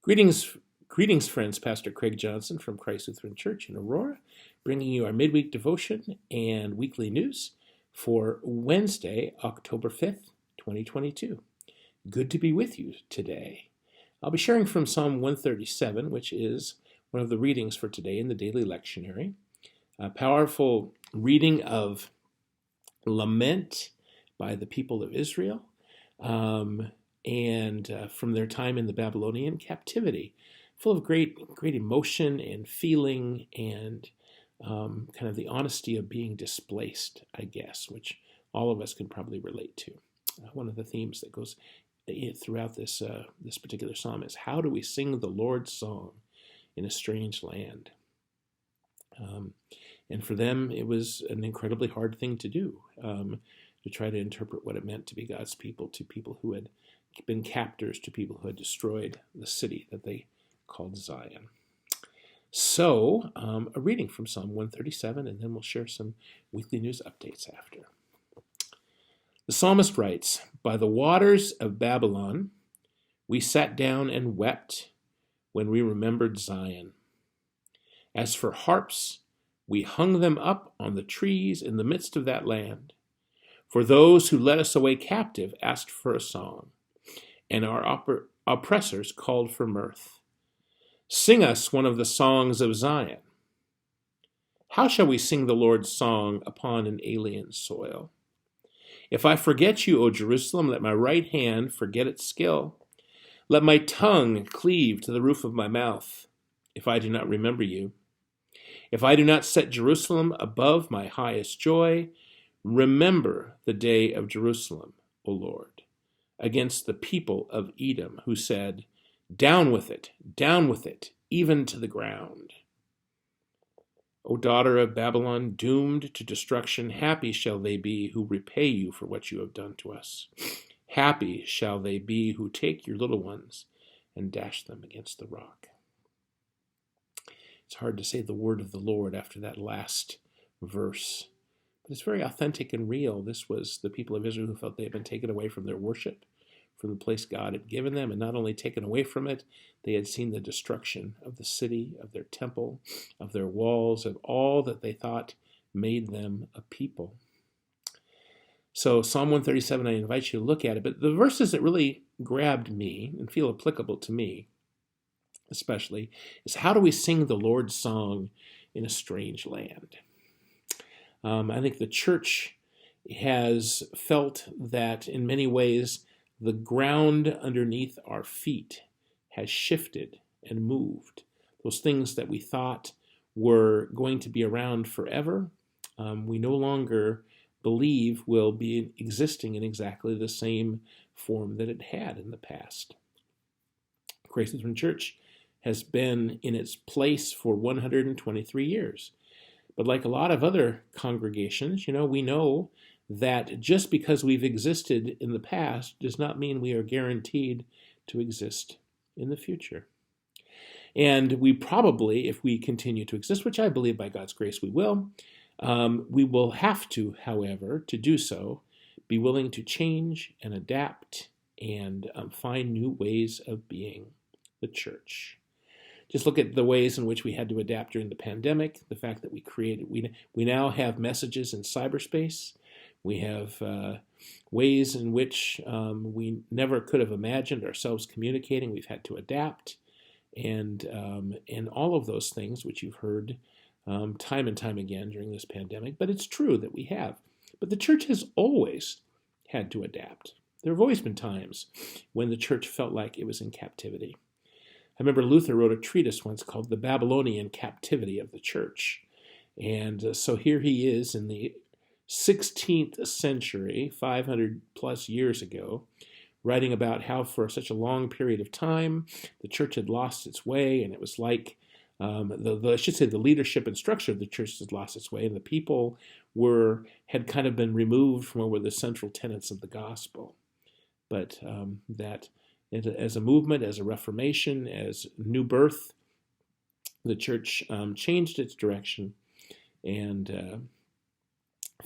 Greetings, greetings, friends. Pastor Craig Johnson from Christ Lutheran Church in Aurora, bringing you our midweek devotion and weekly news for Wednesday, October 5th, 2022. Good to be with you today. I'll be sharing from Psalm 137, which is one of the readings for today in the daily lectionary. A powerful reading of lament by the people of Israel. And from their time in the Babylonian captivity, full of great emotion and feeling and kind of the honesty of being displaced, I guess, which all of us can probably relate to. One of the themes that goes throughout this particular psalm is, how do we sing the Lord's song in a strange land? And for them, it was an incredibly hard thing to do, to try to interpret what it meant to be God's people, to people who had been captors, to people who had destroyed the city that they called Zion. So, a reading from Psalm 137, and then we'll share some weekly news updates after. The psalmist writes, "By the waters of Babylon, we sat down and wept when we remembered Zion. As for harps, we hung them up on the trees in the midst of that land. For those who led us away captive asked for a song, and our oppressors called for mirth. Sing us one of the songs of Zion. How shall we sing the Lord's song upon an alien soil? If I forget you, O Jerusalem, let my right hand forget its skill. Let my tongue cleave to the roof of my mouth, if I do not remember you. If I do not set Jerusalem above my highest joy, remember the day of Jerusalem, O Lord, against the people of Edom, who said, down with it, even to the ground. O daughter of Babylon, doomed to destruction, happy shall they be who repay you for what you have done to us. Happy shall they be who take your little ones and dash them against the rock." It's hard to say the word of the Lord after that last verse, but it's very authentic and real. This was the people of Israel who felt they had been taken away from their worship, from the place God had given them, and not only taken away from it, they had seen the destruction of the city, of their temple, of their walls, of all that they thought made them a people. So Psalm 137, I invite you to look at it, but the verses that really grabbed me and feel applicable to me especially is, how do we sing the Lord's song in a strange land? I think the church has felt that in many ways the ground underneath our feet has shifted and moved. Those things that we thought were going to be around forever, we no longer believe will be existing in exactly the same form that it had in the past. Christ Lutheran Church has been in its place for 123 years. But like a lot of other congregations, we know that just because we've existed in the past does not mean we are guaranteed to exist in the future. And we probably, if we continue to exist, which I believe by God's grace we will have to, however, to do so, be willing to change and adapt and find new ways of being the church. Just look at the ways in which we had to adapt during the pandemic, the fact that we now have messages in cyberspace. We have ways in which we never could have imagined ourselves communicating. We've had to adapt. And all of those things which you've heard time and time again during this pandemic. But it's true that we have. But the church has always had to adapt. There have always been times when the church felt like it was in captivity. I remember Luther wrote a treatise once called The Babylonian Captivity of the Church. And so here he is in the 16th century, 500 plus years ago, writing about how for such a long period of time the church had lost its way, and it was like, the leadership and structure of the church had lost its way, and the people had kind of been removed from what were the central tenets of the gospel. But that as a movement, as a reformation, as new birth, the church changed its direction and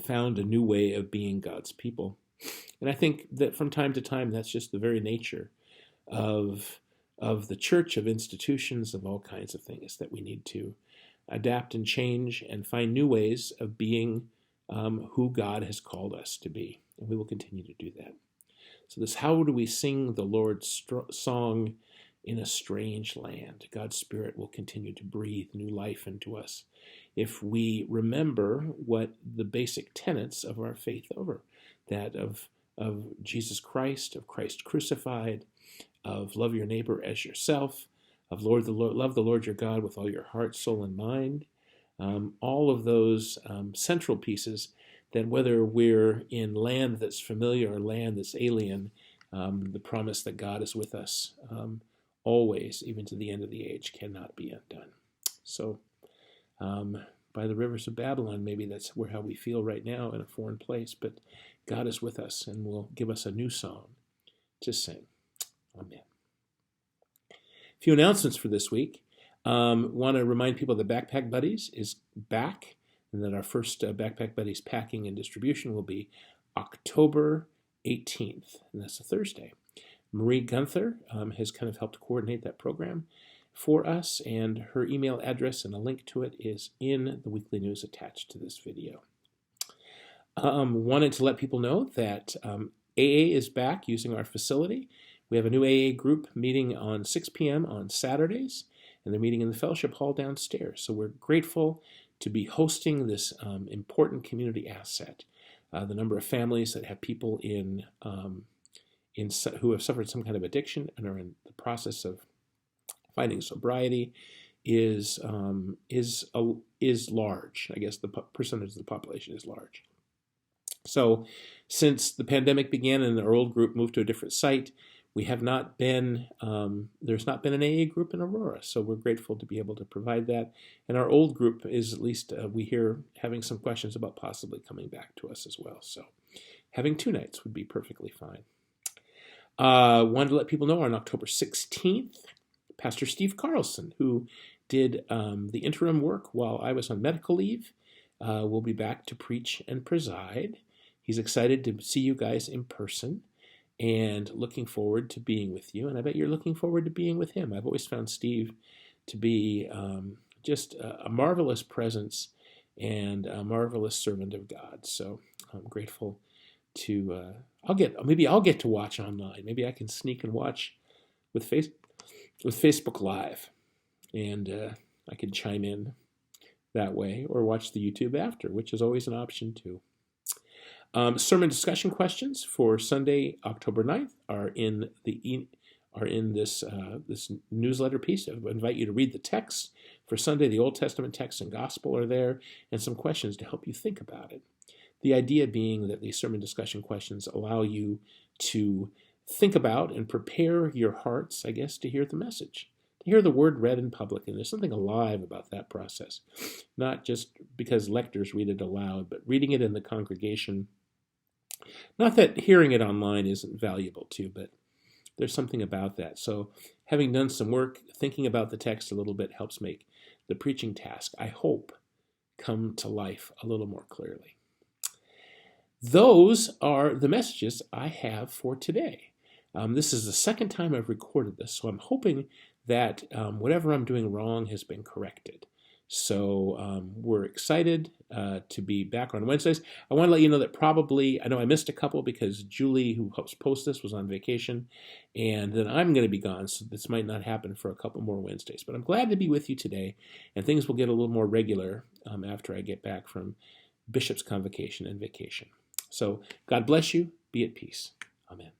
found a new way of being God's people. And I think that from time to time, that's just the very nature of of the church, of institutions, of all kinds of things, that we need to adapt and change and find new ways of being who God has called us to be. And we will continue to do that. So this, how do we sing the Lord's song in a strange land? God's Spirit will continue to breathe new life into us if we remember what the basic tenets of our faith are, that of Jesus Christ, of Christ crucified, of love your neighbor as yourself, of love the Lord your God with all your heart, soul, and mind. All of those central pieces, that whether we're in land that's familiar or land that's alien, the promise that God is with us always, even to the end of the age, cannot be undone. So by the rivers of Babylon, maybe that's how we feel right now in a foreign place, but God is with us and will give us a new song to sing. Amen. A few announcements for this week. Want to remind people that Backpack Buddies is back, and that our first Backpack Buddies packing and distribution will be October 18th, and that's a Thursday. Marie Gunther has kind of helped coordinate that program for us, and her email address and a link to it is in the weekly news attached to this video. Wanted to let people know that AA is back using our facility. We have a new AA group meeting on 6 p.m. on Saturdays, and they're meeting in the fellowship hall downstairs. So we're grateful to be hosting this important community asset. The number of families that have people who have suffered some kind of addiction and are in the process of finding sobriety is large. I guess the percentage of the population is large. So since the pandemic began and our old group moved to a different site, there's not been an AA group in Aurora, so we're grateful to be able to provide that. And our old group is, at least we hear, having some questions about possibly coming back to us as well. So having 2 nights would be perfectly fine. Wanted to let people know on October 16th, Pastor Steve Carlson, who did the interim work while I was on medical leave, will be back to preach and preside. He's excited to see you guys in person and looking forward to being with you. And I bet you're looking forward to being with him. I've always found Steve to be just a marvelous presence and a marvelous servant of God. So I'm grateful to, maybe I'll get to watch online. Maybe I can sneak and watch with Facebook Live, and I can chime in that way, or watch the YouTube after, which is always an option too. Sermon discussion questions for Sunday, October 9th are in this newsletter piece. I invite you to read the text for Sunday. The Old Testament text and gospel are there, and some questions to help you think about it. The idea being that these sermon discussion questions allow you to think about and prepare your hearts, I guess, to hear the message, to hear the word read in public. And there's something alive about that process, not just because lectors read it aloud, but reading it in the congregation. Not that hearing it online isn't valuable too, but there's something about that. So having done some work, thinking about the text a little bit helps make the preaching task, I hope, come to life a little more clearly. Those are the messages I have for today. This is the second time I've recorded this, so I'm hoping that whatever I'm doing wrong has been corrected. So we're excited to be back on Wednesdays. I want to let you know that I know I missed a couple because Julie, who helps post this, was on vacation, and then I'm going to be gone, so this might not happen for a couple more Wednesdays. But I'm glad to be with you today, and things will get a little more regular after I get back from Bishop's convocation and vacation. So God bless you. Be at peace. Amen.